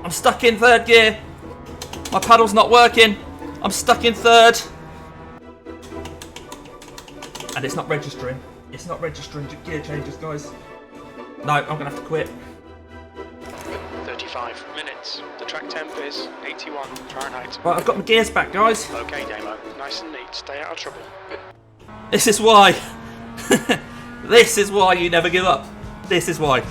I'm stuck in third gear. My paddle's not working. I'm stuck in third. And it's not registering. It's not registering gear changes, guys. No, I'm going to have to quit. 35 minutes. The track temp is 81 Fahrenheit. Right, I've got my gears back, guys. Okay, Damo. Nice and neat. Stay out of trouble. This is why. This is why you never give up. This is why.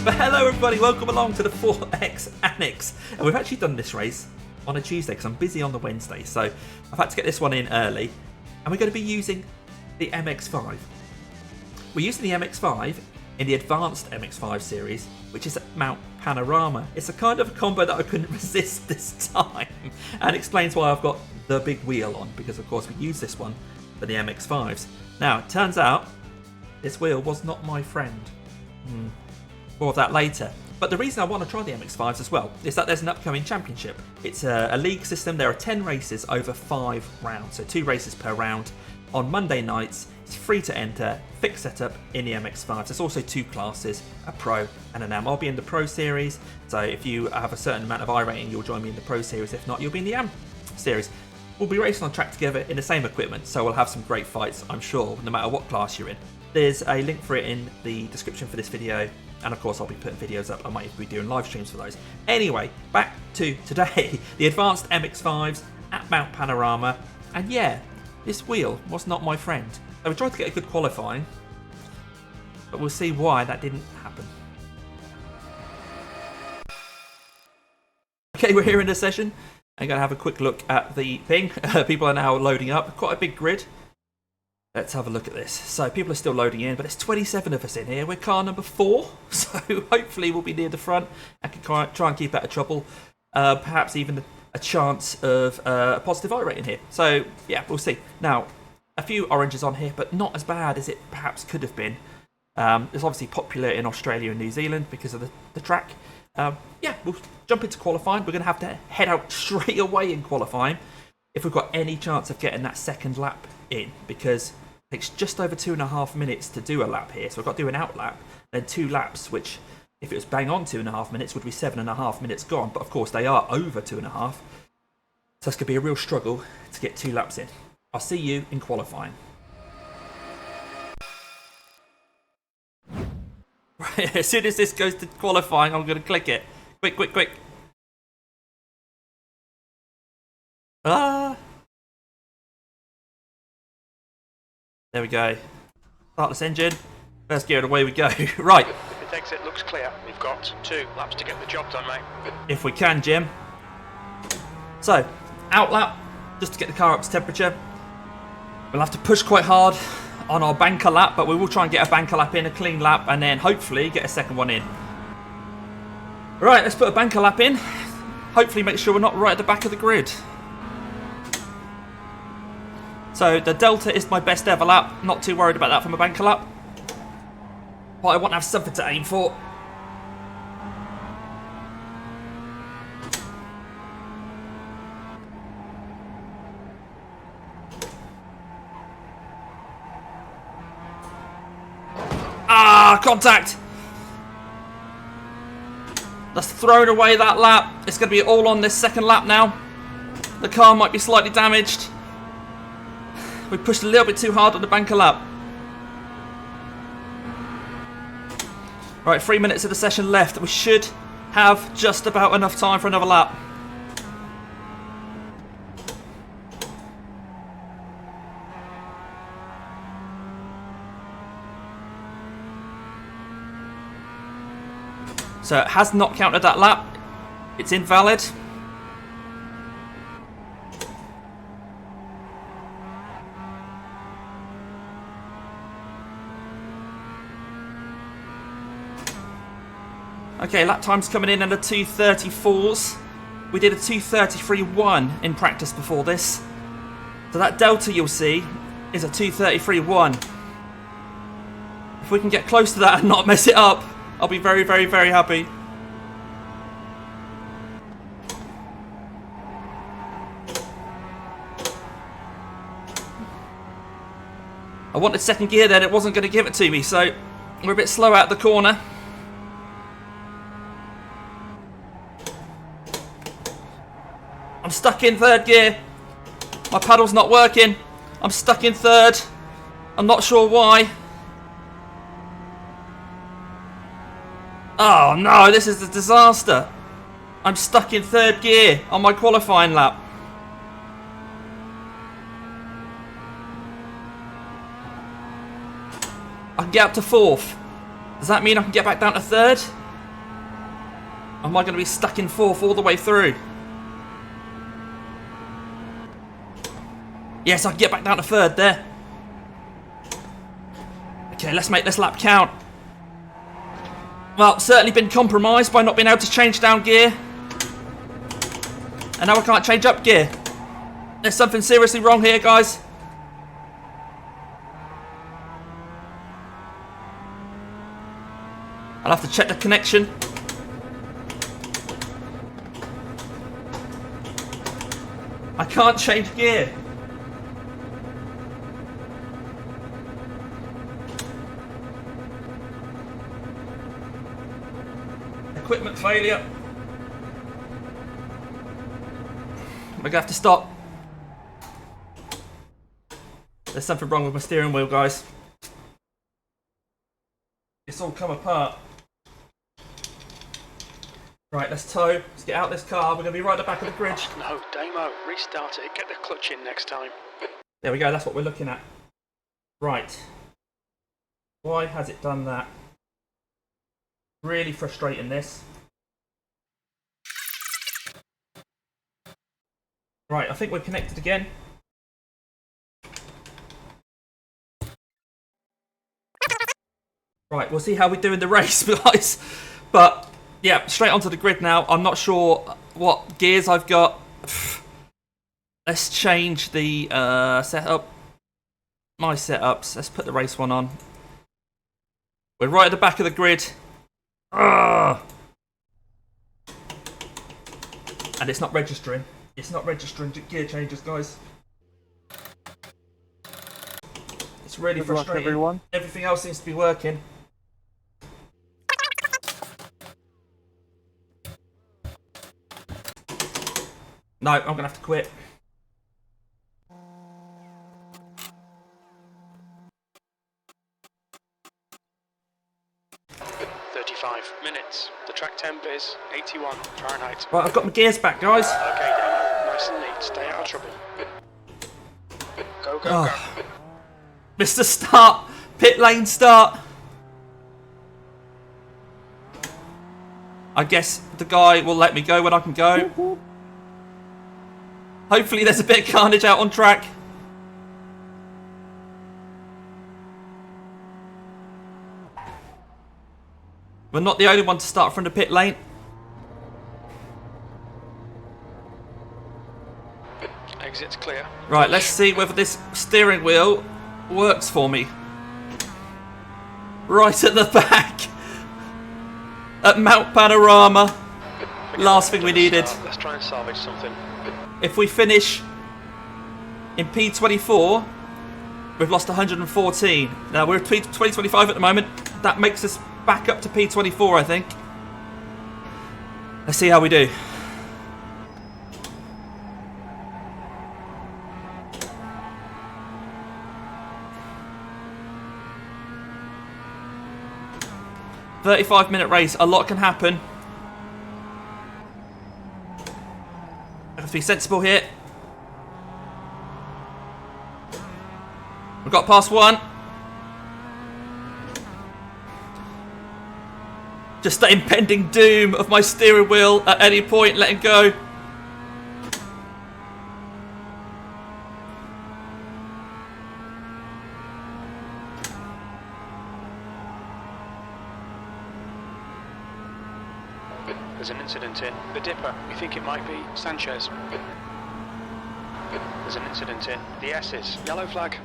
But hello everybody, welcome along to the 4X Annex. And we've actually done this race on a Tuesday because I'm busy on the Wednesday. So I've had to get this one in early. And we're going to be using the MX-5. We're using the MX-5 in the advanced MX-5 series, which is at Mount Panorama. It's a kind of a combo that I couldn't resist this time. And explains why I've got the big wheel on, because of course we use this one for the MX-5s. Now, it turns out this wheel was not my friend. More of that later. But the reason I want to try the MX-5s as well is that there's an upcoming championship. It's a league system. There are 10 races over 5 rounds, so 2 races per round. On Monday nights, it's free to enter, fixed setup in the MX-5s. There's also 2 classes, a Pro and an Am. I'll be in the Pro Series, so if you have a certain amount of iRating, you'll join me in the Pro Series. If not, you'll be in the Am Series. We'll be racing on track together in the same equipment, so we'll have some great fights, I'm sure, no matter what class you're in. There's a link for it in the description for this video. And of course, I'll be putting videos up. I might even be doing live streams for those. Anyway, back to today. The advanced MX-5s at Mount Panorama. And yeah, this wheel was not my friend. So we tried to get a good qualifying, but we'll see why that didn't happen. Okay, we're here in the session. I'm going to have a quick look at the thing. People are now loading up. Quite a big grid. Let's have a look at this. So people are still loading in, but there's 27 of us in here. We're car number 4, so hopefully we'll be near the front. I can try and keep out of trouble. Perhaps even a chance of a positive iRating here. So yeah, we'll see. Now, a few oranges on here, but not as bad as it perhaps could have been. It's obviously popular in Australia and New Zealand because of the track. Yeah, we'll jump into qualifying. We're going to have to head out straight away in qualifying if we've got any chance of getting that second lap in, because it takes just over 2.5 minutes to do a lap here. So I've got to do an out lap, then 2 laps, which if it was bang on 2.5 minutes would be 7.5 minutes gone. But of course they are over 2.5. So it's going to be a real struggle to get 2 laps in. I'll see you in qualifying. Right, as soon as this goes to qualifying, I'm going to click it. Quick, quick, quick. There we go. Start this engine. First gear and away we go. Right. If the exit looks clear, we've got 2 laps to get the job done, mate. If we can, Jim. So, out lap, just to get the car up to temperature. We'll have to push quite hard on our banker lap, but we will try and get a banker lap in, a clean lap, and then hopefully get a second one in. Right, let's put a banker lap in. Hopefully make sure we're not right at the back of the grid. So the Delta is my best ever lap. Not too worried about that from a banker lap. But I want to have something to aim for. Ah, contact! That's thrown away that lap. It's going to be all on this second lap now. The car might be slightly damaged. We pushed a little bit too hard on the banker lap. Right, 3 minutes of the session left. We should have just about enough time for another lap. So it has not counted that lap. It's invalid. Okay, lap time's coming in under 2:34s. We did a 2:33.1 in practice before this. So that delta you'll see is a 2:33.1. If we can get close to that and not mess it up, I'll be very, very, very happy. I wanted second gear then, it wasn't going to give it to me, so we're a bit slow out the corner. I'm stuck in third gear. My paddle's not working. I'm stuck in third. I'm not sure why. Oh no, this is a disaster. I'm stuck in third gear on my qualifying lap. I can get up to fourth. Does that mean I can get back down to third? Or am I going to be stuck in fourth all the way through? Yes, I can get back down to third there. Okay, let's make this lap count. Well, certainly been compromised by not being able to change down gear. And now I can't change up gear. There's something seriously wrong here, guys. I'll have to check the connection. I can't change gear. Equipment failure. We're gonna have to stop. There's something wrong with my steering wheel, guys. It's all come apart. Right, let's tow. Let's get out this car. We're going to be right at the back of the grid. No, Damo, restart it. Get the clutch in next time. There we go. That's what we're looking at. Right. Why has it done that? Really frustrating, this. Right, I think we're connected again. Right, we'll see how we do in the race, guys. But yeah, straight onto the grid now. I'm not sure what gears I've got. Let's change the setup. My setups. Let's put the race one on. We're right at the back of the grid. Ugh. And it's not registering. It's not registering gear changes, guys. It's really frustrating. Everyone. Everything else seems to be working. No, I'm going to have to quit. Minutes. The track temp is 81 Fahrenheit. Right, I've got my gears back, guys. Okay, Damo. Nice and neat. Stay out of trouble. Go, go, go. Mr. Start. Pit lane start. I guess the guy will let me go when I can go. Hopefully there's a bit of carnage out on track. We're not the only one to start from the pit lane. Exit's clear. Right, let's see whether this steering wheel works for me. Right at the back. At Mount Panorama. Last thing we needed. Let's try and salvage something. If we finish in P24, we've lost 114. Now we're at P25 at the moment. That makes us back up to P24, I think. Let's see how we do. "35-minute race, a lot can happen. I have to be sensible here. We've got past one. Just the impending doom of my steering wheel at any point letting go. There's an incident in the dipper. We think it might be Sanchez. There's an incident in the S's. Yellow flag.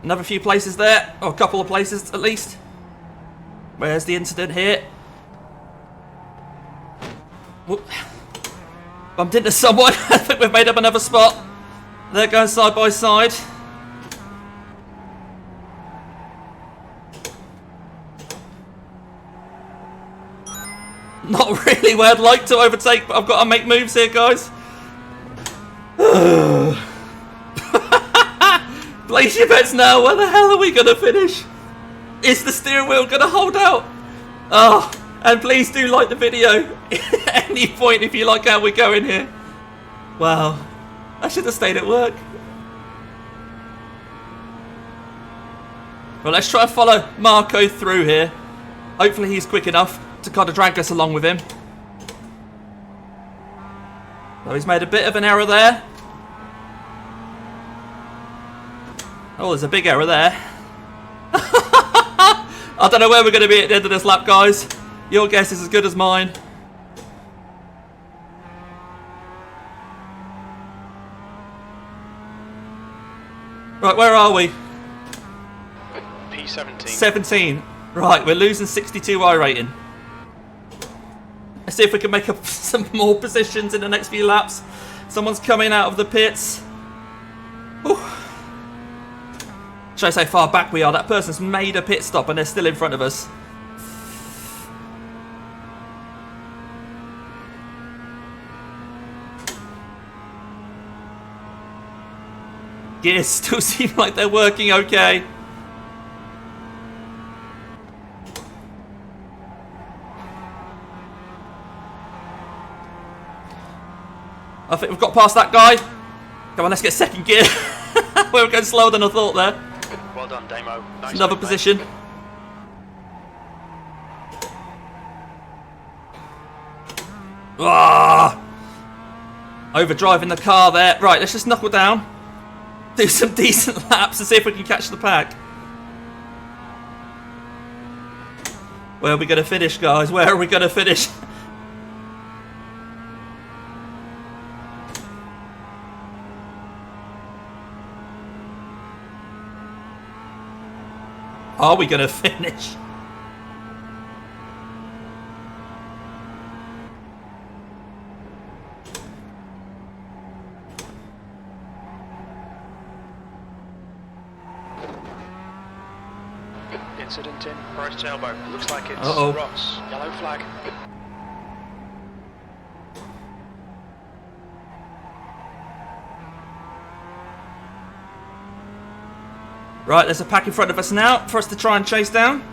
Another few places there, or a couple of places at least. Where's the incident here? Whoop. Bumped into someone. I think we've made up another spot. They're going side by side. Not really where I'd like to overtake, but I've got to make moves here, guys. Place your bets now. Where the hell are we going to finish? Is the steering wheel going to hold out? Oh, and please do like the video at any point if you like how we're going here. Wow, I should have stayed at work. Well, let's try to follow Marco through here. Hopefully he's quick enough to kind of drag us along with him. So he's made a bit of an error there. Oh, there's a big error there. I don't know where we're going to be at the end of this lap, guys. Your guess is as good as mine. Right, where are we? P17. 17. Right, we're losing 62 iRating. Let's see if we can make up some more positions in the next few laps. Someone's coming out of the pits. Whew. Shows how far back we are. That person's made a pit stop and they're still in front of us. Gears still seem like they're working okay. I think we've got past that guy. Come on, let's get second gear. We were going slower than I thought there. Well done, Damo. Nice Another move, position. mate. Ah! Overdriving the car there. Right, let's just knuckle down. Do some decent laps and see if we can catch the pack. Where are we going to finish, guys? Where are we going to finish? Are we going to finish? Incident in right tailboat. Looks like it's Uh-oh. Ross. Yellow flag. Right, there's a pack in front of us now for us to try and chase down.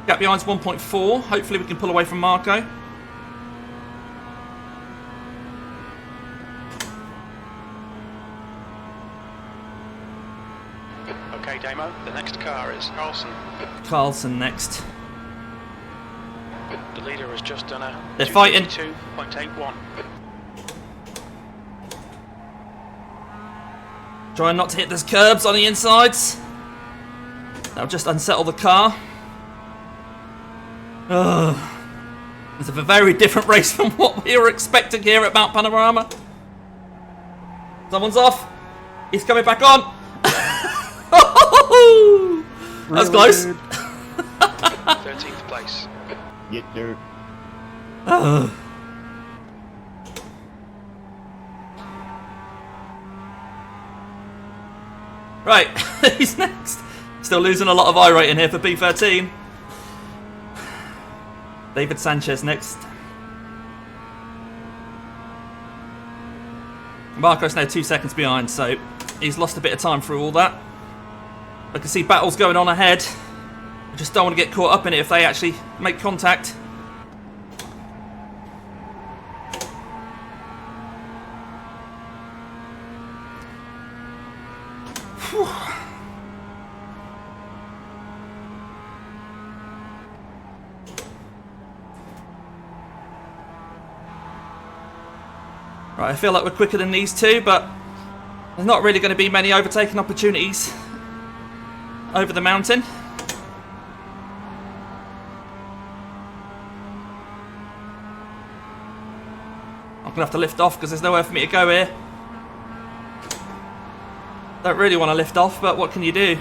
Gap behind's 1.4. Hopefully we can pull away from Marco. Okay, Damo. The next car is Carlson. Carlson next. The leader has just done a They're fighting. 2.81. Trying not to hit those curbs on the insides. That'll just unsettle the car. Ugh. It's a very different race from what we were expecting here at Mount Panorama. Someone's off. He's coming back on. That was close. 13th place. Get dirt. Ugh. Right, who's next? Still losing a lot of iRating here for P13. David Sanchez next. Marco's now 2 seconds behind, so he's lost a bit of time through all that. I can see battles going on ahead. I just don't want to get caught up in it if they actually make contact. Whew. Right, I feel like we're quicker than these two, but there's not really going to be many overtaking opportunities over the mountain. I'm going to have to lift off because there's nowhere for me to go here. Don't really want to lift off, but what can you do?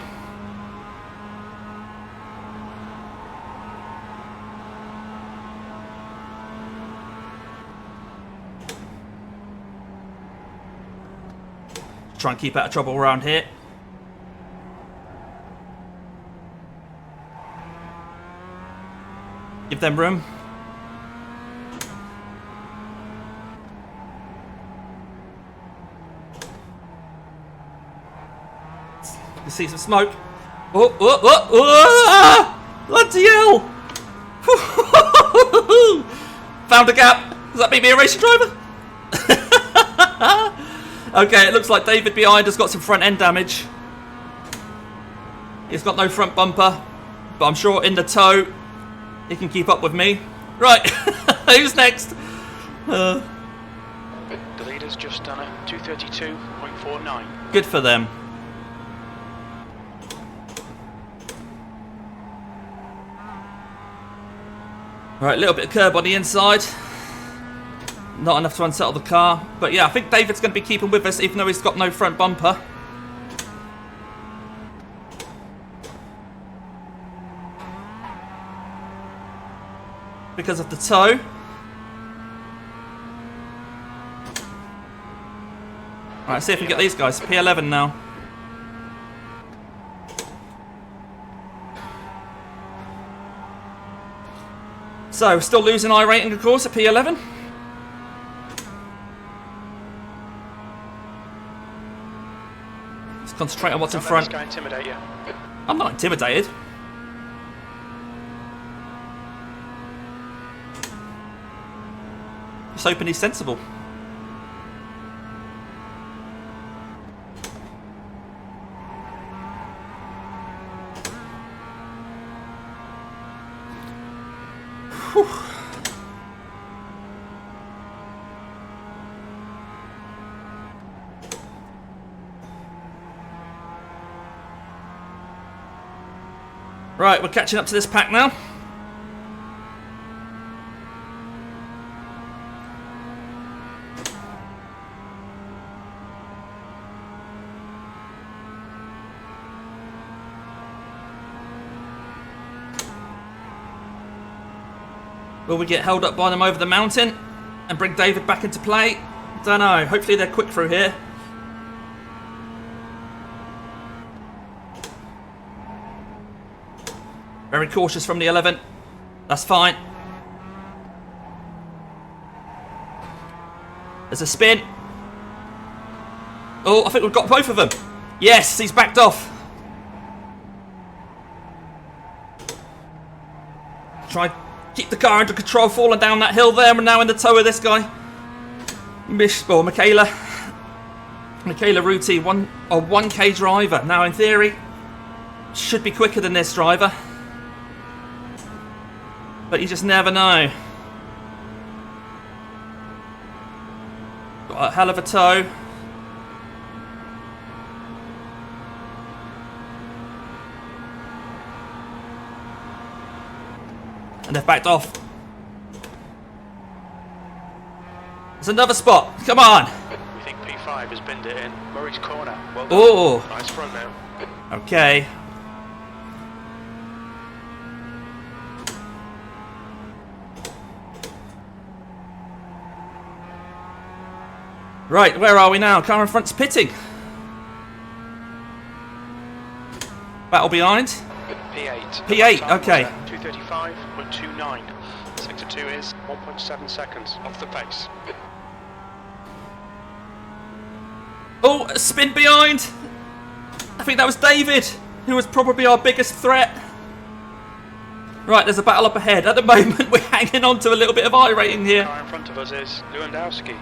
Try and keep out of trouble around here. Give them room. You can see some smoke. Oh, oh, oh, oh! Bloody hell! Found a gap. Does that make me a racing driver? Okay, it looks like David behind has got some front end damage. He's got no front bumper, but I'm sure in the tow he can keep up with me. Right, who's next? The leader's just done a 2:32.49. Good for them. Right, a little bit of curb on the inside. Not enough to unsettle the car. But yeah, I think David's going to be keeping with us even though he's got no front bumper. Because of the tow. Alright, see if we get these guys. P11 now. So, we're still losing iRacing, of course, at P11. Let's concentrate on what's in front. Don't let this guy intimidate you. I'm not intimidated. Just hoping he's sensible. Whew. Right, we're catching up to this pack now. Will we get held up by them over the mountain and bring David back into play? Don't know. Hopefully they're quick through here. Very cautious from the 11. That's fine. There's a spin. Oh, I think we've got both of them. Yes, he's backed off. Try keep the car under control, falling down that hill there. We're now in the tow of this guy. Michaela Ruti, a 1K driver. Now, in theory, should be quicker than this driver. But you just never know. Got a hell of a tow. And they've backed off. There's another spot. Come on. We think P5 has binned it in. Murray's corner. Well done. Oh. Nice front now. Okay. Right, where are we now? Car in front's pitting. Battle behind. P8. P8, okay. 2:35.29. Sector 2 is 1.7 seconds off the pace. Oh, a spin behind. I think that was David, who was probably our biggest threat. Right, there's a battle up ahead. At the moment, we're hanging on to a little bit of iRacing here. The car in front of us is Lewandowski.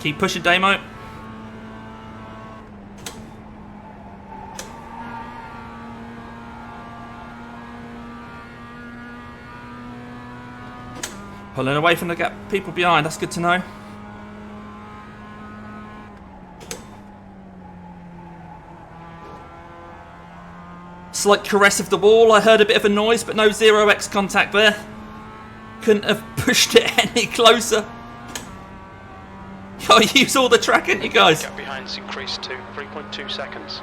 Keep pushing, Damo. Pulling away from the gap, people behind. That's good to know. Slight caress of the wall. I heard a bit of a noise, but no 0x contact there. Couldn't have pushed it any closer. Gotta use all the track, ain't you guys? Gap behind's increased to 3.2 seconds.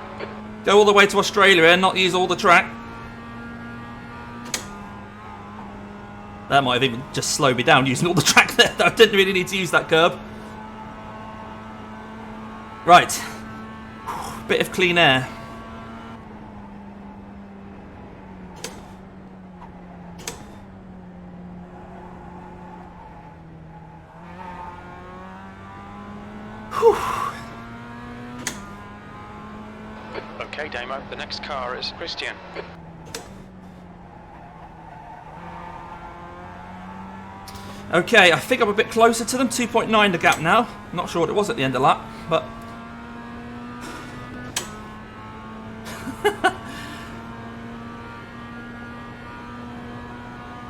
Go all the way to Australia and not use all the track. That might have even just slowed me down using all the track there. I didn't really need to use that curb. Right. Bit of clean air. Okay, Damo, the next car is Christian. Okay, I think I'm a bit closer to them. 2.9 the gap now. Not sure what it was at the end of that, but...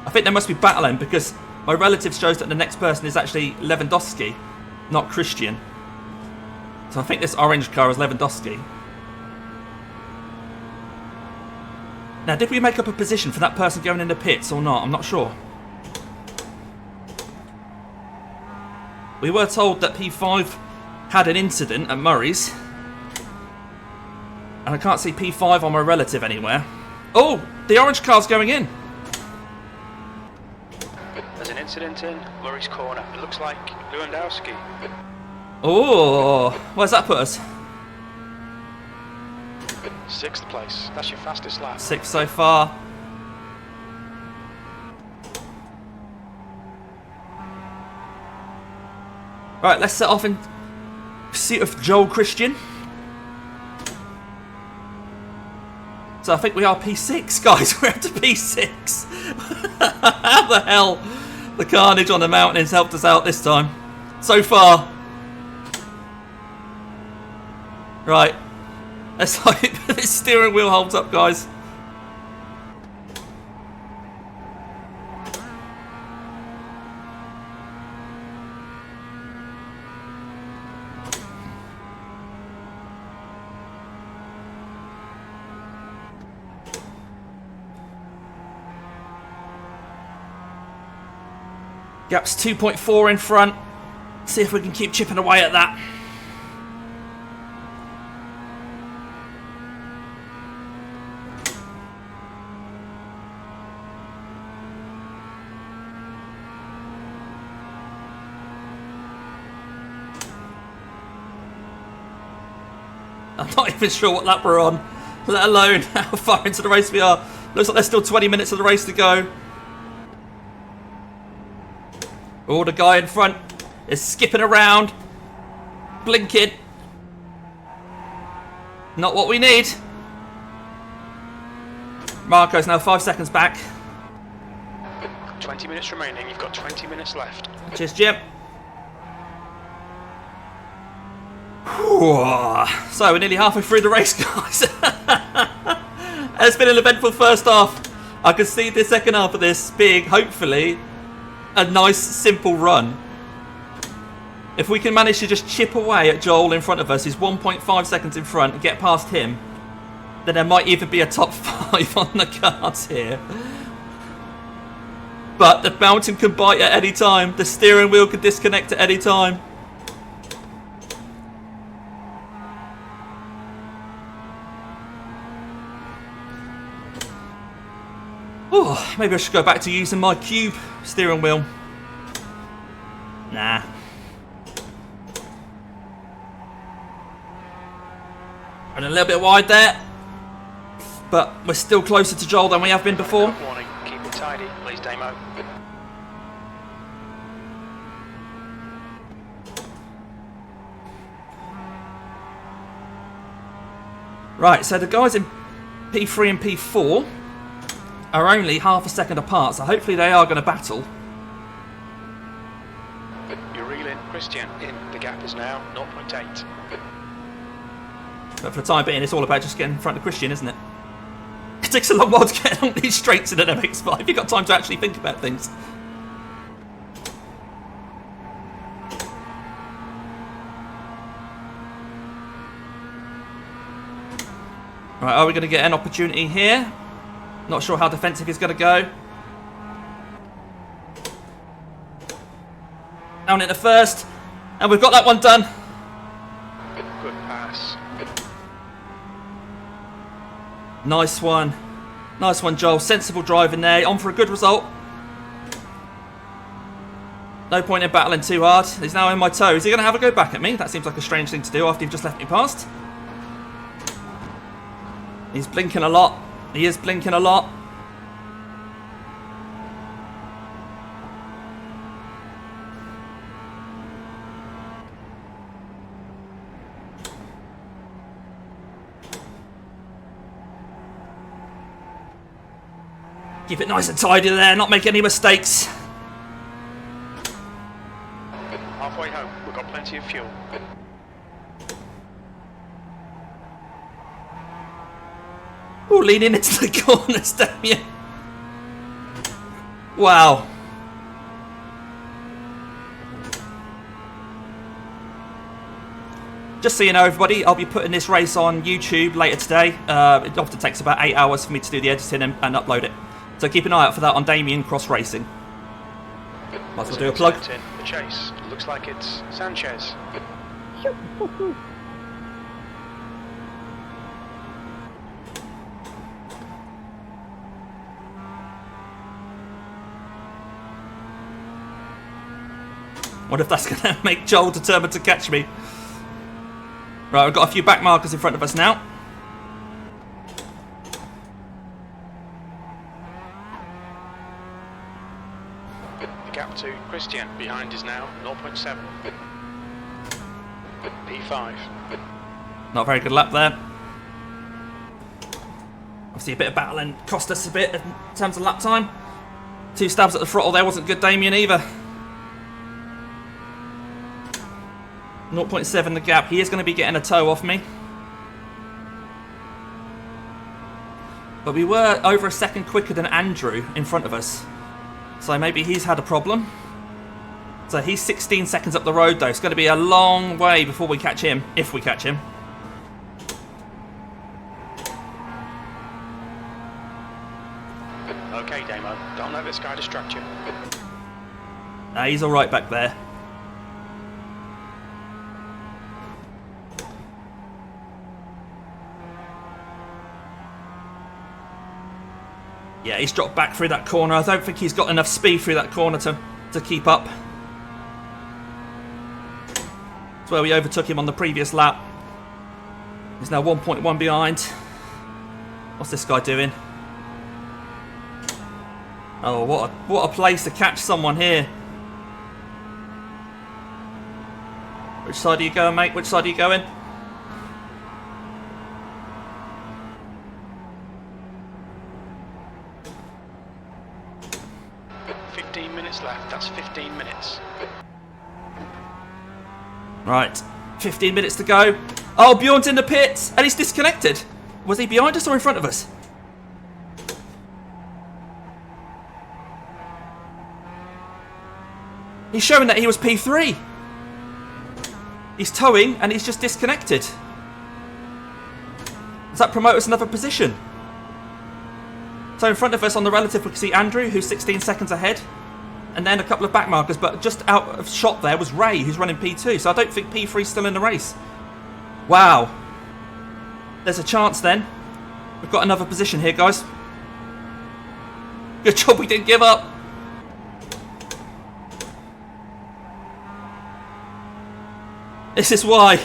I think they must be battling because my relative shows that the next person is actually Lewandowski, not Christian. So I think this orange car is Lewandowski. Now, did we make up a position for that person going in the pits or not? I'm not sure. We were told that P5 had an incident at Murray's. And I can't see P5 on my relative anywhere. Oh, the orange car's going in. There's an incident in Murray's corner. It looks like Lewandowski. Oh, where's that put us? 6th place. That's your fastest lap. 6 so far. Right, let's set off in pursuit of Joel Christian. So I think we are P6, guys. We're up to P6. How the hell? The carnage on the mountains helped us out this time. So far. Right. Let's hope this steering wheel holds up, guys. Gap's 2.4 in front. See if we can keep chipping away at that. I'm not even sure what lap we're on, let alone how far into the race we are. Looks like there's still 20 minutes of the race to go. Oh, the guy in front is skipping around, blinking. Not what we need. Marco's now 5 seconds back. 20 minutes remaining. You've got 20 minutes left. Cheers, Jim. So we're nearly halfway through the race, guys. It's been an eventful first half. I can see the second half of this being, hopefully, a nice, simple run. If we can manage to just chip away at Joel in front of us, he's 1.5 seconds in front, and get past him, then there might even be a top 5 on the cards here. But the mountain can bite at any time. The steering wheel can disconnect at any time. Oh, maybe I should go back to using my cube steering wheel. Nah. And a little bit wide there. But we're still closer to Joel than we have been before. Warning, keep it tidy, please, Damo. Right, so the guys in P3 and P4 are only half a second apart, so hopefully they are going to battle. You're reeling, Christian, in. The gap is now 0.8. But for the time being, it's all about just getting in front of Christian, isn't it? It takes a long while to get on these straights in an MX-5. You've got time to actually think about things. Right, are we going to get an opportunity here? Not sure how defensive he's going to go. Down into first. And we've got that one done. Good pass. Nice one. Nice one, Joel. Sensible driving there. On for a good result. No point in battling too hard. He's now in my toe. Is he going to have a go back at me? That seems like a strange thing to do after you've just left me past. He's blinking a lot. He is blinking a lot. Keep it nice and tidy there, not make any mistakes. Halfway home, we've got plenty of fuel. Oh, leaning into the corners, Damien. Wow. Just so you know, everybody, I'll be putting this race on YouTube later today. It often takes about 8 hours for me to do the editing and upload it. So keep an eye out for that on Damien Cross Racing. Might as well do a plug. The chase. Looks like it's Sanchez. Wonder if that's going to make Joel determined to catch me. Right, we've got a few back markers in front of us now. The gap to Christian behind is now 0.7. P5. Not a very good lap there. Obviously a bit of battling cost us a bit in terms of lap time. 2 stabs at the throttle there wasn't good, Damien, either. 0.7 the gap. He is going to be getting a toe off me. But we were over a second quicker than Andrew in front of us. So maybe he's had a problem. So he's 16 seconds up the road though. It's going to be a long way before we catch him, if we catch him. Okay, Damo. Don't let this guy distract you. He's alright back there. Yeah, he's dropped back through that corner. I don't think he's got enough speed through that corner to keep up. That's where we overtook him on the previous lap. He's now 1.1 behind. What's this guy doing? Oh, what a place to catch someone here. Which side are you going, mate? Which side are you going? Left, that's 15 minutes. Right, 15 minutes to go. Oh, Bjorn's in the pits and he's disconnected. Was he behind us or in front of us? He's showing that he was P3. He's towing and he's just disconnected. Does that promote us another position? So in front of us on the relative we can see Andrew, who's 16 seconds ahead. And then a couple of back markers, but just out of shot there was Ray, who's running P2. So I don't think P3's still in the race. Wow. There's a chance then. We've got another position here, guys. Good job we didn't give up. This is why.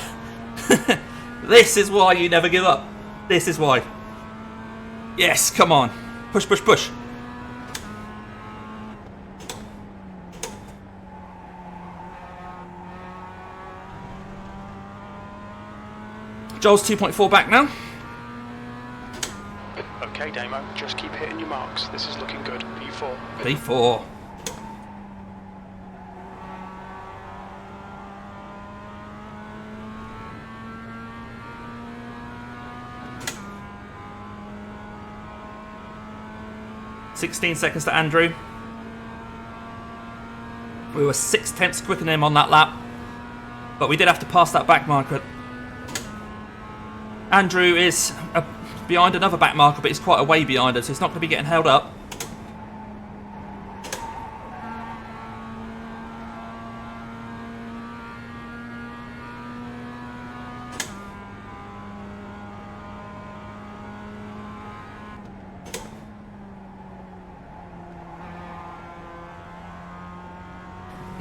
This is why you never give up. This is why. Yes, come on. Push, push, push. Joel's 2.4 back now. Okay, Damo, just keep hitting your marks. This is looking good. P4. P4. "16 seconds to Andrew. We were 6/10 quicker than him on that lap, but we did have to pass that back marker. Andrew is behind another back marker, but he's quite a way behind us, so he's not going to be getting held up.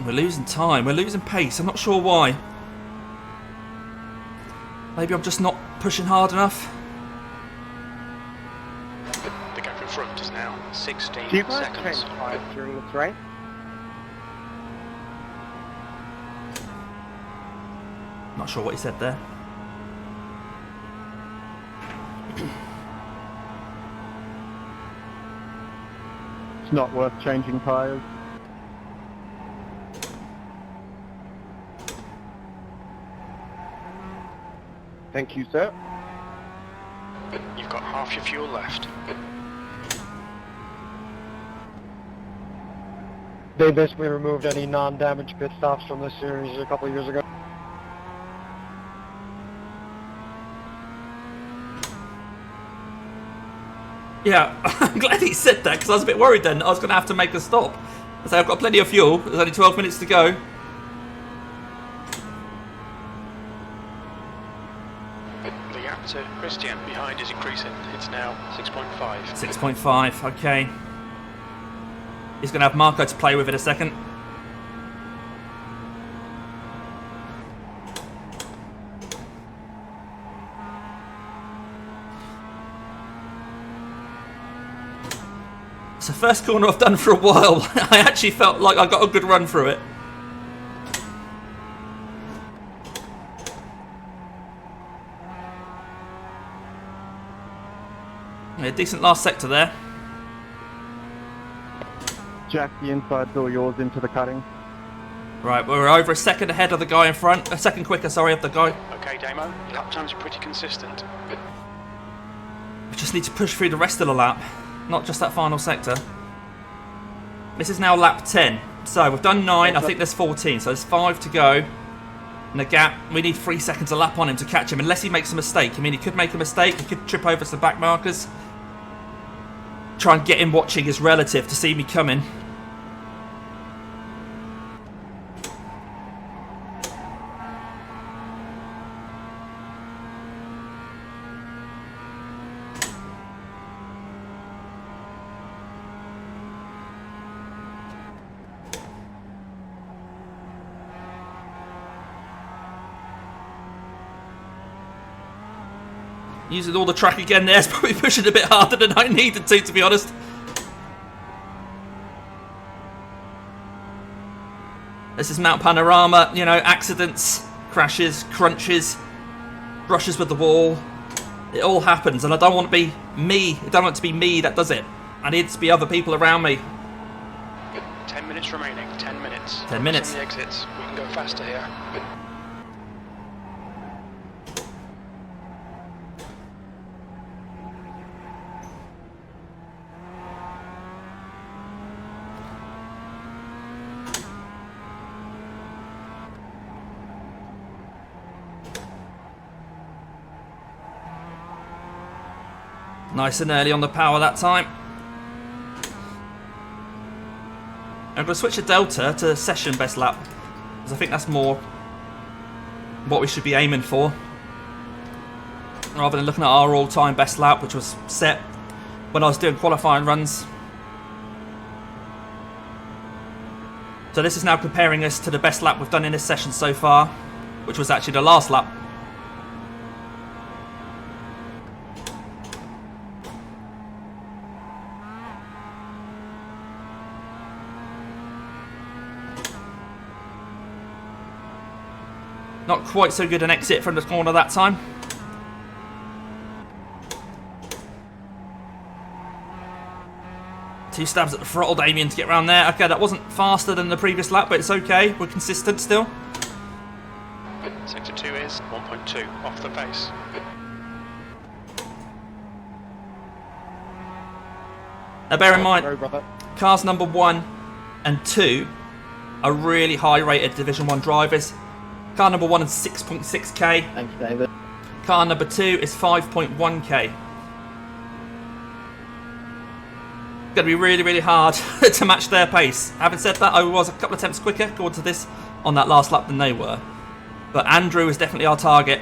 We're losing time, we're losing pace, I'm not sure why. Maybe I'm just not pushing hard enough. The gap in front is now 16 Do you guys seconds. change tires during the terrain? Not sure what he said there. It's not worth changing tyres. Thank you, sir. You've got half your fuel left. They basically removed any non-damage pit stops from this series a couple of years ago. Yeah, I'm glad he said that because I was a bit worried then I was going to have to make a stop. So I've got plenty of fuel. There's only 12 minutes to go. The gap to Christian behind is increasing. It's now 6.5. 6.5, okay. He's going to have Marco to play with in a second. It's the first corner I've done for a while. I actually felt like I got a good run through it. Yeah, decent last sector there. Jack, the inside's all yours into the cutting. Right, we're over a second ahead of the guy in front. A second quicker, sorry, of the guy. Okay, Damo, lap times are pretty consistent. We just need to push through the rest of the lap, not just that final sector. This is now lap 10. So we've done 9, I think there's 14, so there's 5 to go. And the gap, we need 3 seconds a lap on him to catch him, unless he makes a mistake. I mean, he could make a mistake, he could trip over some back markers. Try and get him watching his relative to see me coming. Using all the track again there, it's probably pushing a bit harder than I needed to be honest. This is Mount Panorama, you know, accidents, crashes, crunches, brushes with the wall. It all happens, and I don't want to be me. I don't want it to be me that does it. I need it to be other people around me. 10 minutes remaining, 10 minutes. 10 minutes. On the exits, we can go faster here. Nice and early on the power that time. I'm going to switch to Delta to session best lap, because I think that's more what we should be aiming for, rather than looking at our all-time best lap, which was set when I was doing qualifying runs. So this is now comparing us to the best lap we've done in this session so far, which was actually the last lap. Not quite so good an exit from the corner that time. Two stabs at the throttle, Damien, to get around there. Okay, that wasn't faster than the previous lap, but it's okay. We're consistent still. Sector 2 is 1.2 off the pace. Now bear in mind, cars number 1 and 2 are really high rated Division 1 drivers. Car number 1 is 6.6k. Thanks, David. Car number 2 is 5.1k. Going to be really, really hard to match their pace. Having said that, I was a couple of attempts quicker according to this on that last lap than they were. But Andrew is definitely our target.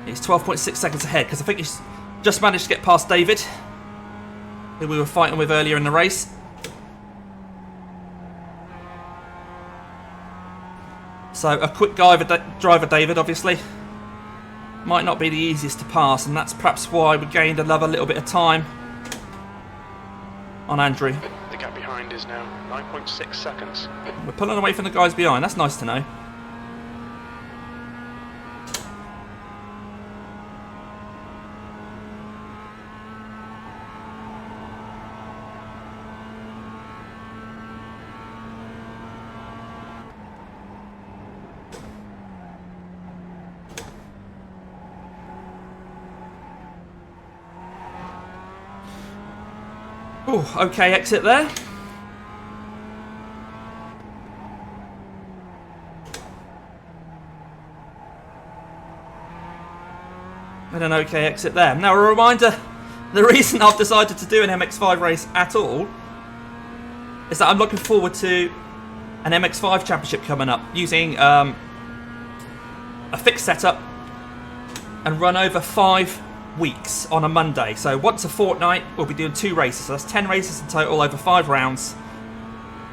He's 12.6 seconds ahead because I think he's just managed to get past David, who we were fighting with earlier in the race. So a quick driver David, obviously, might not be the easiest to pass, and that's perhaps why we gained another little bit of time on Andrew. The gap behind is now 9.6 seconds. We're pulling away from the guys behind, that's nice to know. Oh, okay, exit there. And an okay exit there. Now a reminder, the reason I've decided to do an MX-5 race at all is that I'm looking forward to an MX-5 championship coming up using a fixed setup and run over 5 weeks on a Monday. So once a fortnight we'll be doing 2 races, so that's 10 races in total over 5 rounds,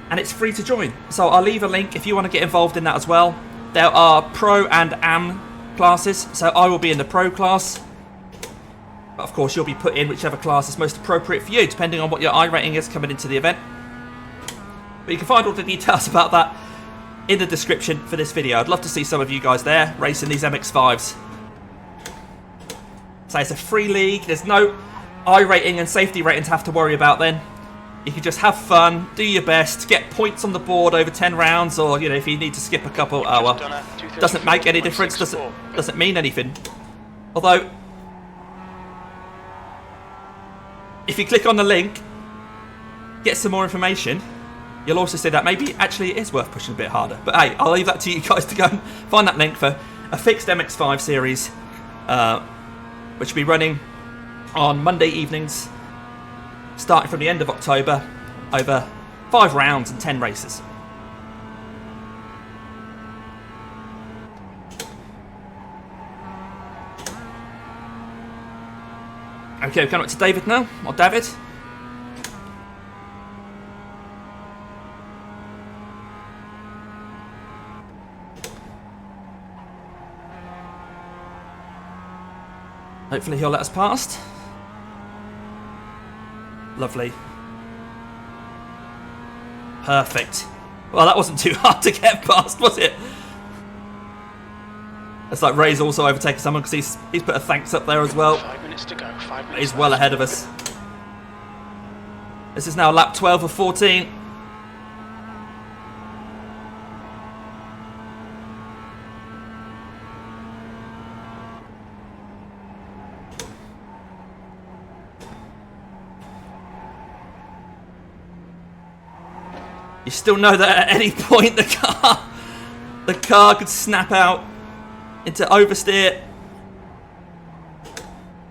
and it's free to join. So I'll leave a link if you want to get involved in that as well. There are Pro and Am classes, so I will be in the Pro class, but of course you'll be put in whichever class is most appropriate for you depending on what your iRating is coming into the event. But you can find all the details about that in the description for this video. I'd love to see some of you guys there racing these MX-5s. So it's a free league, there's no iRating and safety rating to have to worry about then. You can just have fun, do your best, get points on the board over 10 rounds, or, you know, if you need to skip a couple, oh well. Doesn't make any difference, doesn't mean anything. Although, if you click on the link, get some more information, you'll also see that maybe actually it is worth pushing a bit harder. But hey, I'll leave that to you guys to go and find that link for a fixed MX-5 series, which will be running on Monday evenings, starting from the end of October, over 5 rounds and 10 races. Okay, we're coming up to David now, or David. Hopefully he'll let us past. Lovely. Perfect. Well, that wasn't too hard to get past, was it? It's like Ray's also overtaken someone because he's put a thanks up there as well. 5 minutes to go. 5 minutes. He's well ahead of us. This is now lap 12 of 14. You still know that at any point the car could snap out into oversteer,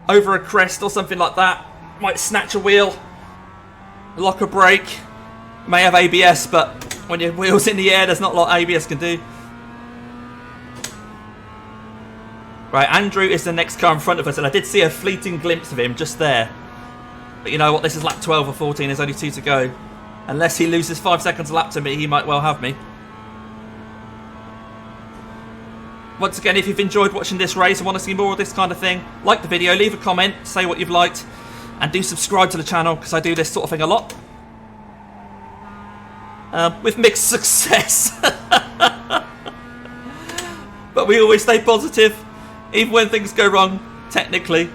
over a crest or something like that. Might snatch a wheel, lock a brake, may have ABS, but when your wheel's in the air there's not a lot ABS can do. Right, Andrew is the next car in front of us, and I did see a fleeting glimpse of him just there. But you know what, this is lap 12 or 14, there's only 2 to go. Unless he loses 5 seconds a lap to me, he might well have me. Once again, if you've enjoyed watching this race and want to see more of this kind of thing, like the video, leave a comment, say what you've liked, and do subscribe to the channel, because I do this sort of thing a lot. With mixed success. But we always stay positive, even when things go wrong, technically.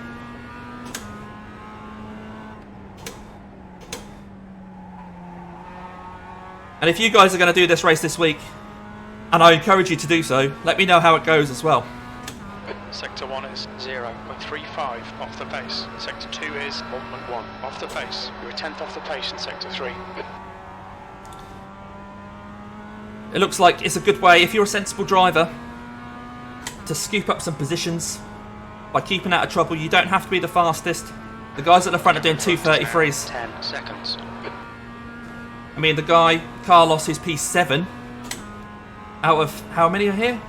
And if you guys are going to do this race this week, and I encourage you to do so, let me know how it goes as well. Sector 1 is 0.35 off the pace. Sector 2 is 1.1 off the pace. You're a tenth off the pace in Sector 3. It looks like it's a good way, if you're a sensible driver, to scoop up some positions by keeping out of trouble. You don't have to be the fastest. The guys at the front are doing 2:33s. 10 seconds. I mean, the guy, Carlos, who's P7, out of how many are here?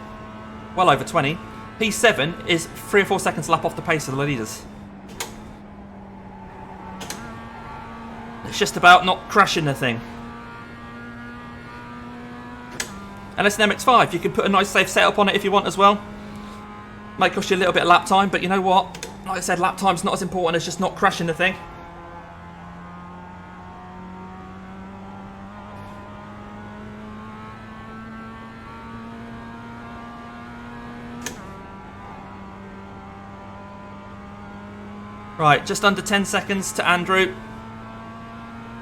Well over 20. P7 is 3 or 4 seconds lap off the pace of the leaders. It's just about not crashing the thing. And it's an MX-5. You can put a nice safe setup on it if you want as well. Might cost you a little bit of lap time, but you know what? Like I said, lap time's not as important as just not crashing the thing. Right, just under 10 seconds to Andrew.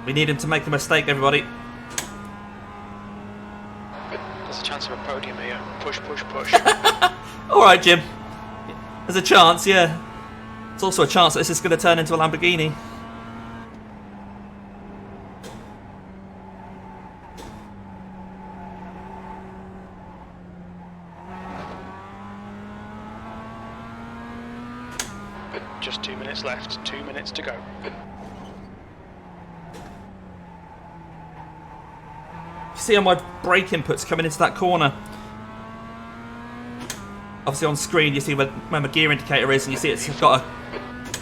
We need him to make a mistake, everybody. There's a chance of a podium here. Push, push, push. Alright, Jim. There's a chance, yeah. There's also a chance that this is going to turn into a Lamborghini. Just 2 minutes left, 2 minutes to go. You see on my brake inputs coming into that corner. Obviously on screen you see where my gear indicator is, and you see it's got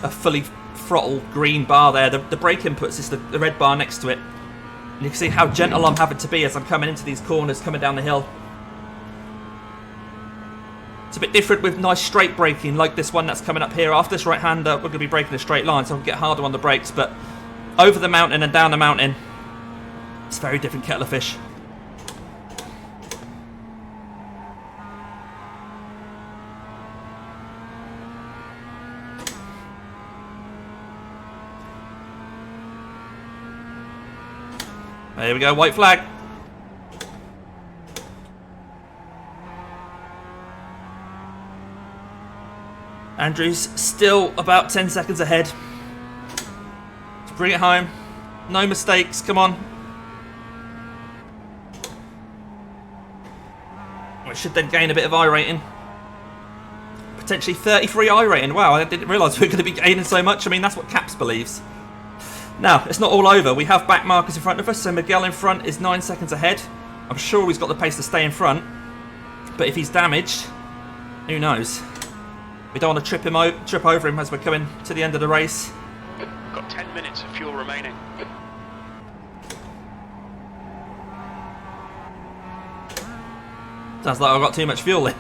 a fully throttle green bar there. The brake inputs is the red bar next to it. And you can see how gentle I'm having to be as I'm coming into these corners, coming down the hill. It's a bit different with nice straight braking like this one that's coming up here. After this right-hander, we're going to be braking a straight line, so we'll get harder on the brakes, but over the mountain and down the mountain, it's a very different kettle of fish. There we go, white flag. Andrew's still about 10 seconds ahead. Let's bring it home. No mistakes, come on. We should then gain a bit of I rating. Potentially 33 I rating. Wow, I didn't realise we were going to be gaining so much. I mean, that's what Caps believes. Now, it's not all over. We have back markers in front of us, so Miguel in front is 9 seconds ahead. I'm sure he's got the pace to stay in front. But if he's damaged, who knows? We don't want to trip over him as we're coming to the end of the race. We've got 10 minutes of fuel remaining. Sounds like I've got too much fuel in.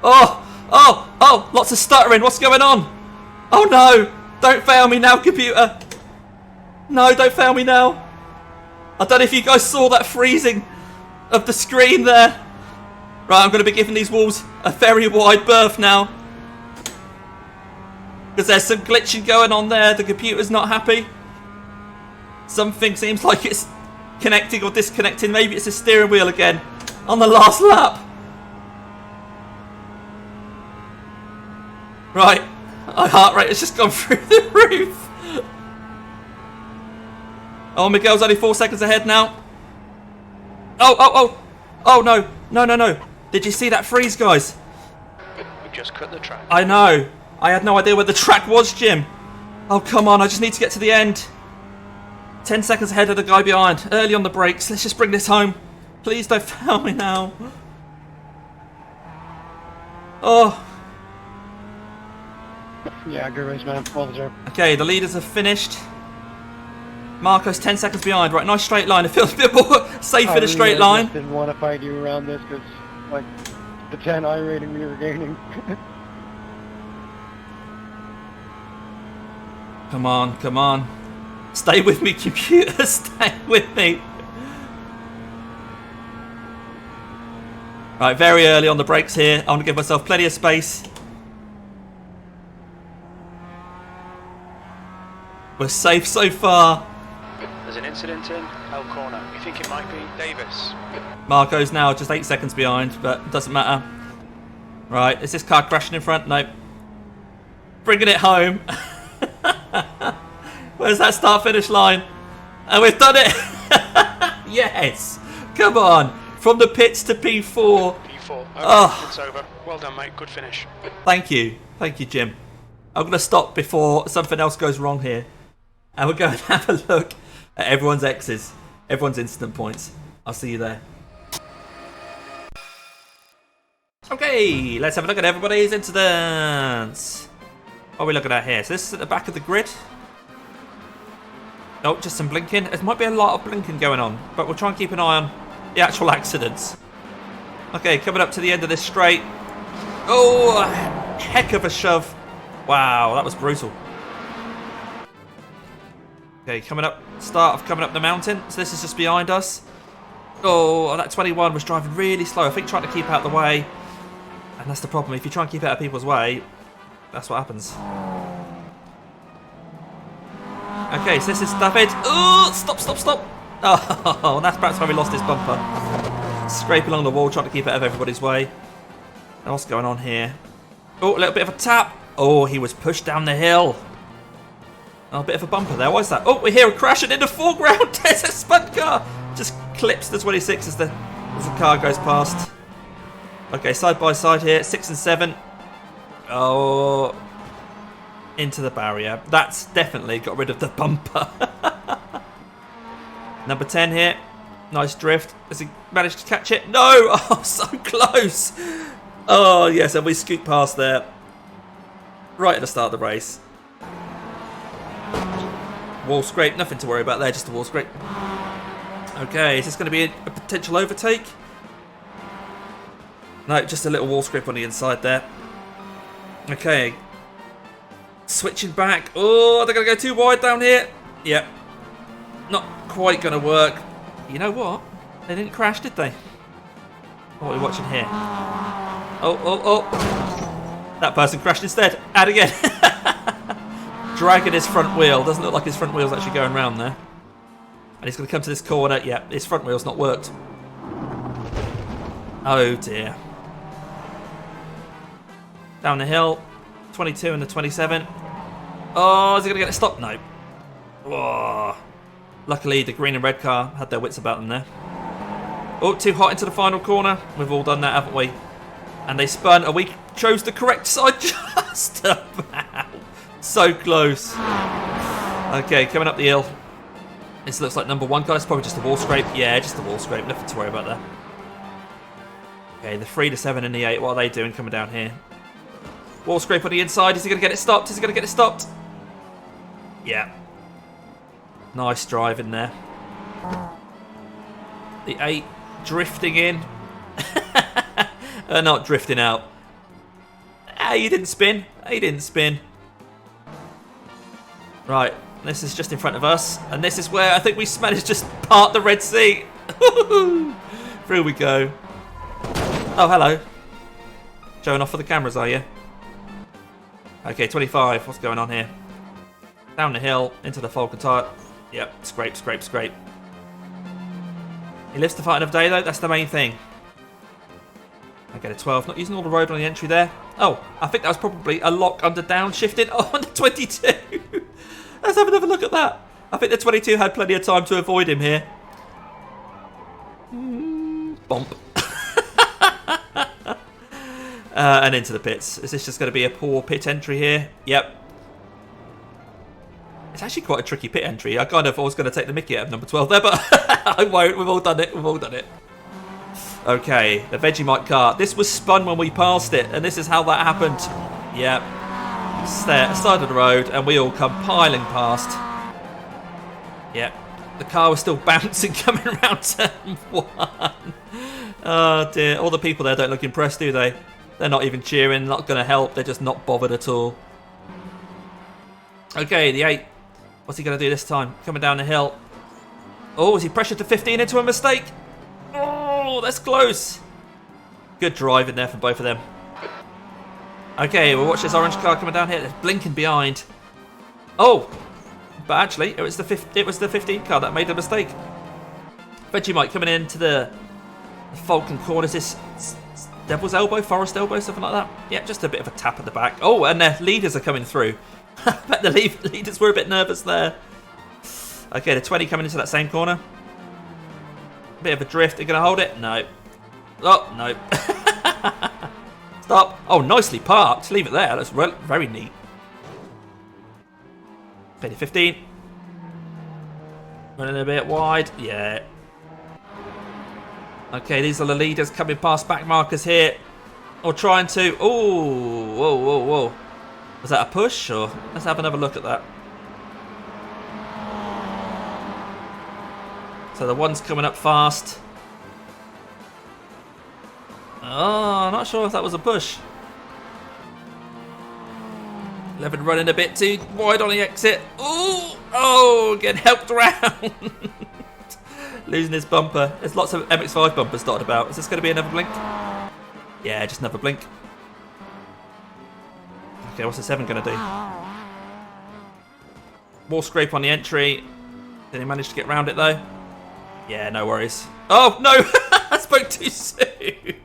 Oh, lots of stuttering. What's going on? Oh no, don't fail me now, computer. No, don't fail me now. I don't know if you guys saw that freezing of the screen there. Right, I'm going to be giving these walls a very wide berth now. Because there's some glitching going on there. The computer's not happy. Something seems like it's connecting or disconnecting. Maybe it's the steering wheel again on the last lap. Right, my heart rate has just gone through the roof. Oh, Miguel's only 4 seconds ahead now. Oh no. Did you see that freeze, guys? We just cut the track. I know. I had no idea where the track was, Jim. Oh, come on. I just need to get to the end. 10 seconds ahead of the guy behind. Early on the brakes. Let's just bring this home. Please don't fail me now. Oh. Yeah, good race, man. Well deserved. Okay, the leaders have finished. Marco's 10 seconds behind. Right, nice straight line. It feels a bit more safe in a straight line. I didn't want to fight you around this because, like, the 10 I rating we were gaining. Come on, come on. Stay with me, computer. Stay with me. Right, very early on the brakes here. I want to give myself plenty of space. We're safe so far. There's an incident in L corner. We think it might be Davis. Marco's now just 8 seconds behind, but it doesn't matter. Right, is this car crashing in front? Nope. Bringing it home. Where's that start-finish line? And we've done it! Yes! Come on! From the pits to P4. P4. Okay, Oh. it's over. Well done, mate. Good finish. Thank you. Thank you, Jim. I'm going to stop before something else goes wrong here. And we'll go and have a look at everyone's X's. Everyone's instant points. I'll see you there. Okay, let's have a look at everybody's incidents. What are we looking at here? So this is at the back of the grid. Oh, just some blinking. There might be a lot of blinking going on, but we'll try and keep an eye on the actual accidents. Okay, coming up to the end of this straight. Oh, a heck of a shove. Wow, that was brutal. Okay, coming up the mountain. So this is just behind us. Oh, that 21 was driving really slow. I think trying to keep out the way. And that's the problem. If you try and keep out of people's way, that's what happens. Okay, so this is David. Oh, stop. Oh, that's perhaps why we lost his bumper. Scrape along the wall, trying to keep out of everybody's way. Now what's going on here? Oh, a little bit of a tap. Oh, he was pushed down the hill. Oh, a bit of a bumper there. What's that? Oh, we hear a crashing in the foreground. There's a spud car. Just clips the 26 as the car goes past. Okay, side by side here, 6 and 7. Oh, into the barrier. That's definitely got rid of the bumper. Number 10 here. Nice drift. Has he managed to catch it? No! Oh, so close. Oh, yes, and we scoot past there. Right at the start of the race. Wall scrape. Nothing to worry about there, just a wall scrape. Okay, is this going to be a potential overtake? No, just a little wall scrape on the inside there. Okay. Switching back. Oh, they're going to go too wide down here. Yep. Not quite going to work. You know what? They didn't crash, did they? What are we watching here? Oh, oh, oh. That person crashed instead. And again. Dragging his front wheel. Doesn't look like his front wheel's actually going round there. And he's going to come to this corner. Yeah, his front wheel's not worked. Oh, dear. Down the hill. 22 and the 27. Oh, is he going to get it stopped? No. Oh. Luckily, the green and red car had their wits about them there. Oh, too hot into the final corner. We've all done that, haven't we? And they spun, and we chose the correct side just about. So close. Okay, coming up the hill. This looks like number 1 car. It's probably just a wall scrape. Yeah, just a wall scrape. Nothing to worry about there. Okay, the 3, the 7, and the 8. What are they doing coming down here? Wall scrape on the inside. Is he going to get it stopped? Is he going to get it stopped? Yeah. Nice drive in there. The 8 drifting in. Not drifting out. Ah, you didn't spin. He didn't spin. Right, this is just in front of us. And this is where I think we managed to just part the Red Sea. Through we go. Oh, hello. Showing off for the cameras, are you? Okay, 25. What's going on here? Down the hill, into the Falcon tyre. Yep, scrape, scrape, scrape. He lives to fight another day, though. That's the main thing. I get a 12. Not using all the road on the entry there. Oh, I think that was probably a lock under downshifting. Oh, under 22. Let's have another look at that. I think the 22 had plenty of time to avoid him here. Bump. And into the pits. Is this just going to be a poor pit entry here? Yep. It's actually quite a tricky pit entry. I was going to take the mickey out of number 12 there, but I won't. We've all done it. We've all done it. Okay, the Vegemite car. This was spun when we passed it, and this is how that happened. Yep. There, side of the road, and we all come piling past. Yep. The car was still bouncing coming around turn 1. Oh dear. All the people there don't look impressed, do they? They're not even cheering, not going to help. They're just not bothered at all. Okay, the 8. What's he going to do this time? Coming down the hill. Oh, is he pressured to 15 into a mistake? Oh, that's close. Good drive in there for both of them. Okay, we'll watch this orange car coming down here. It's blinking behind. Oh, but actually, it was the 15 car that made a mistake. Vegemite coming into the Falcon corner. Is this Devil's Elbow, Forest Elbow, something like that? Yeah, just a bit of a tap at the back. Oh, and their leaders are coming through. I bet the leaders were a bit nervous there. Okay, the 20 coming into that same corner. Bit of a drift. Are you going to hold it? No. Oh, no. Stop. Oh, nicely parked. Leave it there. That's very neat. Okay, 15. Running a bit wide. Yeah. Okay, these are the leaders coming past back markers here. Or trying to... Oh, whoa, whoa, whoa. Was that a push? Or let's have another look at that. So the one's coming up fast. Oh, not sure if that was a push. 11 running a bit too wide on the exit. Ooh, oh, getting helped around. Losing his bumper. There's lots of MX-5 bumpers dotted about. Is this going to be another blink? Yeah, just another blink. Okay, what's the 7 going to do? More scrape on the entry. Did he manage to get around it though? Yeah, no worries. Oh, no! I spoke too soon.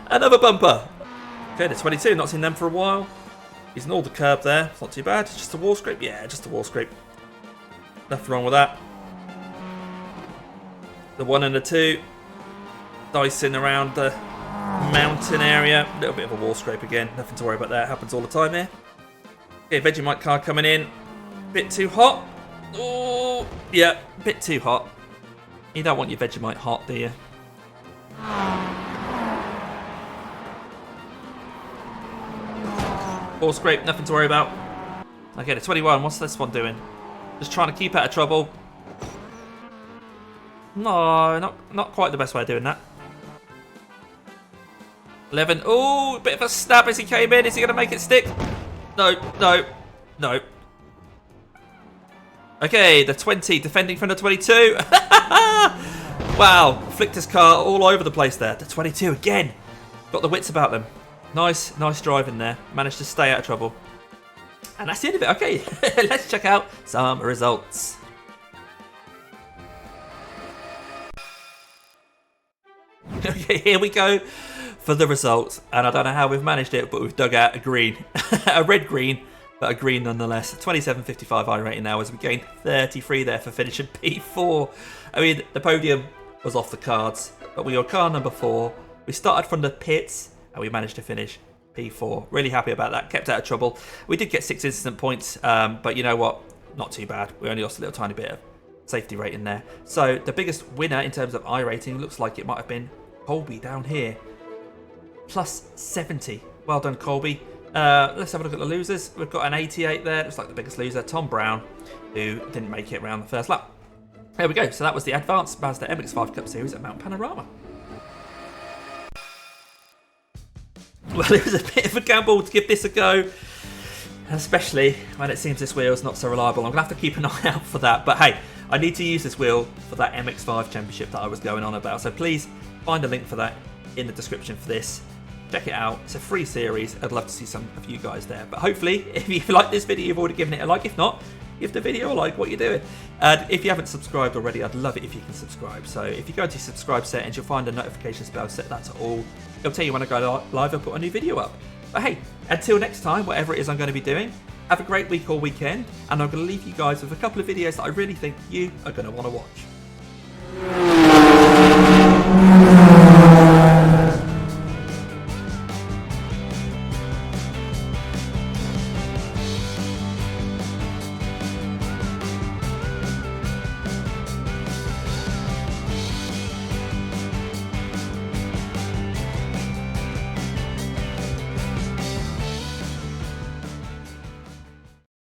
Another bumper. Okay, the 22. Not seen them for a while. Using all the curb there. It's not too bad. It's just a wall scrape. Yeah, just a wall scrape. Nothing wrong with that. The 1 and the 2. Dicing around the mountain area. A little bit of a wall scrape again. Nothing to worry about there. Happens all the time here. Okay, Vegemite car coming in. Bit too hot. Oh, yeah, bit too hot. You don't want your Vegemite hot, do you? Wall scrape, nothing to worry about. Okay, the 21. What's this one doing? Just trying to keep out of trouble. No, not quite the best way of doing that. 11. Oh, a bit of a snap as he came in. Is he going to make it stick? No, no, no. Okay, the 20 defending from the 22. Wow, flicked his car all over the place there. The 22 again. Got the wits about them. Nice driving there. Managed to stay out of trouble. And that's the end of it. Okay, let's check out some results. Okay, here we go for the results. And I don't know how we've managed it, but we've dug out a green. A red-green, but a green nonetheless. 27.55 iRating now as we gained 33 there for finishing P4. I mean, the podium was off the cards, but we were car number 4. We started from the pits and we managed to finish P4. Really happy about that. Kept out of trouble. We did get 6 incident points, but you know what? Not too bad. We only lost a little tiny bit of safety rating there. So the biggest winner in terms of iRating looks like it might have been Colby down here. Plus 70. Well done, Colby. Let's have a look at the losers. We've got an 88 there. Looks like the biggest loser, Tom Brown, who didn't make it around the first lap. There we go. So that was the Advanced Mazda MX-5 Cup Series at Mount Panorama. Well, it was a bit of a gamble to give this a go, especially when it seems this wheel is not so reliable. I'm going to have to keep an eye out for that. But hey, I need to use this wheel for that MX-5 championship that I was going on about. So please find a link for that in the description for this. Check it out. It's a free series. I'd love to see some of you guys there. But hopefully, if you like this video, you've already given it a like. If not, give the video a like, what you're doing. And if you haven't subscribed already, I'd love it if you can subscribe. So if you go into subscribe settings, you'll find a notifications bell, set that to all. It'll tell you when I go live and put a new video up. But hey, until next time, whatever it is I'm going to be doing, have a great week or weekend. And I'm going to leave you guys with a couple of videos that I really think you are going to want to watch.